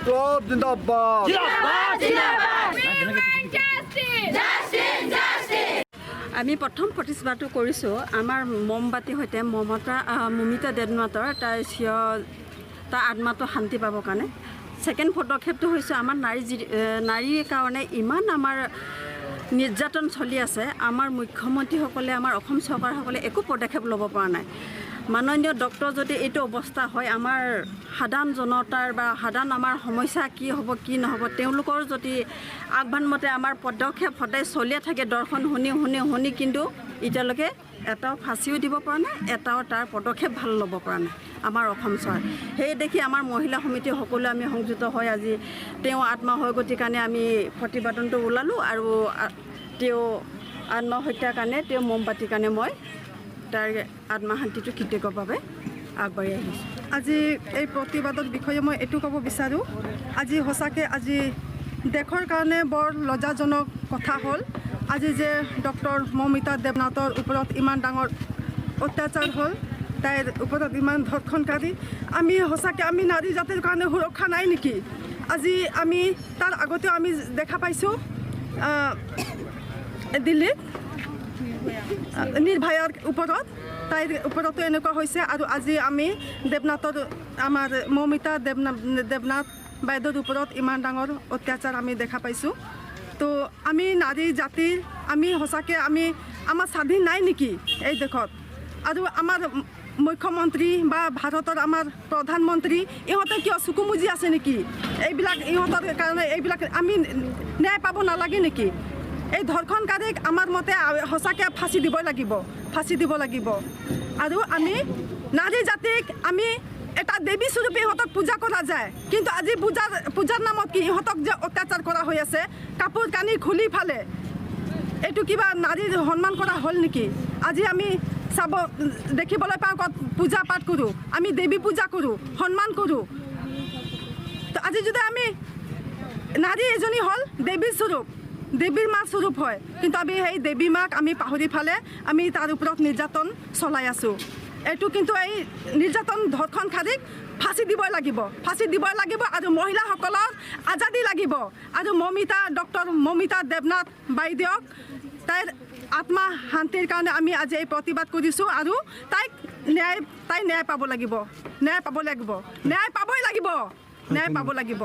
বিপ্লব জিন্দাবাদ আমি প্ৰথম প্ৰতিবাদটো কৰিছোঁ আমাৰ মমবাতিৰ সৈতে মমিতা দেৱনাথৰ তাৰ আত্মাটো শান্তি পাবৰ কাৰণে। ছেকেণ্ড পদক্ষেপটো হৈছে আমাৰ নাৰীৰ কাৰণে ইমান আমাৰ নিৰ্যাতন চলি আছে। আমাৰ মুখ্যমন্ত্ৰীসকলে আমাৰ অসম চৰকাৰসকলে একো পদক্ষেপ ল'ব পৰা নাই। মাননীয় ডক্টৰ যদি এইটো অৱস্থা হয়, আমাৰ সাধাৰণ জনতাৰ বা সাধাৰণ আমাৰ সমস্যা কি হ'ব কি নহ'ব, তেওঁলোকৰ যদি আহ্বানমতে আমাৰ পদক্ষেপ সদায় চলিয়ে থাকে, দৰ্শন শুনি কিন্তু এতিয়ালৈকে এটাও ফাঁচিও দিব পৰা নাই, এটাও তাৰ পদক্ষেপ ভাল ল'ব পৰা নাই আমাৰ অসম চৰকাৰ। সেই দেখি আমাৰ মহিলা সমিতি সকলোৱে আমি সংযুক্ত হৈ আজি তেওঁ আত্মসহগতিৰ কাৰণে আমি প্ৰতিবাদনটো ওলালোঁ আৰু তেওঁ আত্মহত্যাৰ কাৰণে তেওঁ মমবাতিৰ কাৰণে মই তাৰ আত্মশান্তিটো কৃতজ্ঞভাৱে আগবাঢ়ি আহিছোঁ। আজি এই প্ৰতিবাদৰ বিষয়ে মই এইটো ক'ব বিচাৰোঁ, আজি সঁচাকৈ আজি দেশৰ কাৰণে বৰ লজ্জাজনক কথা হ'ল। আজি যে ডক্টৰ মমিতা দেৱনাথৰ ওপৰত ইমান ডাঙৰ অত্যাচাৰ হ'ল, তাইৰ ওপৰত ইমান ধৰ্ষণকাৰী, আমি সঁচাকৈ আমি নাৰী জাতিৰ কাৰণে সুৰক্ষা নাই নেকি? আজি আমি তাৰ আগতেও আমি দেখা পাইছোঁ দিল্লীত নিৰ্ভয়াৰ ওপৰত, তাইৰ ওপৰতো এনেকুৱা হৈছে। আৰু আজি আমি দেৱনাথৰ আমাৰ মমিতা দেৱনাথ বাইদেউৰ ওপৰত ইমান ডাঙৰ অত্যাচাৰ আমি দেখা পাইছোঁ। তো আমি নাৰী জাতিৰ আমি সঁচাকৈ আমাৰ স্বাধীন নাই নেকি এই দেশত? আৰু আমাৰ মুখ্যমন্ত্ৰী বা ভাৰতৰ আমাৰ প্ৰধানমন্ত্ৰী ইহঁতে কিয় চকু মুজি আছে নেকি? এইবিলাক ইহঁতৰ কাৰণে এইবিলাক আমি ন্যায় পাব নালাগে নেকি? এই ধৰ্ষণকাৰীক আমাৰ মতে সঁচাকৈ ফাঁচি দিব লাগিব। আৰু আমি নাৰী জাতিক আমি এটা দেৱী স্বৰূপে ইহঁতক পূজা কৰা যায়, কিন্তু আজি পূজাৰ নামত কি ইহঁতক যে অত্যাচাৰ কৰা হৈ আছে, কাপোৰ কানি খুলি ফালে, এইটো কিবা নাৰীৰ সন্মান কৰা হ'ল নেকি? আজি আমি দেখিবলৈ পাওঁ ক'ত পূজা পাঠ কৰোঁ, আমি দেৱী পূজা কৰোঁ, সন্মান কৰোঁ। তো আজি যদি আমি নাৰী এজনী হ'ল দেৱীৰ স্বৰূপ, দেৱীৰ মা স্বৰূপ হয়, কিন্তু আমি সেই দেৱী মাক আমি পাহৰি ফালে আমি তাৰ ওপৰত নিৰ্যাতন চলাই আছোঁ। এইটো কিন্তু এই নিৰ্যাতন ধৰ্ষণকাৰীক ফাঁচি দিবই লাগিব আৰু মহিলাসকলৰ আজাদী লাগিব। আৰু ডক্টৰ মমিতা দেৱনাথ বাইদেউক তাইৰ আত্মা শান্তিৰ কাৰণে আমি আজি এই প্ৰতিবাদ কৰিছোঁ আৰু তাই ন্যায় পাব লাগিব।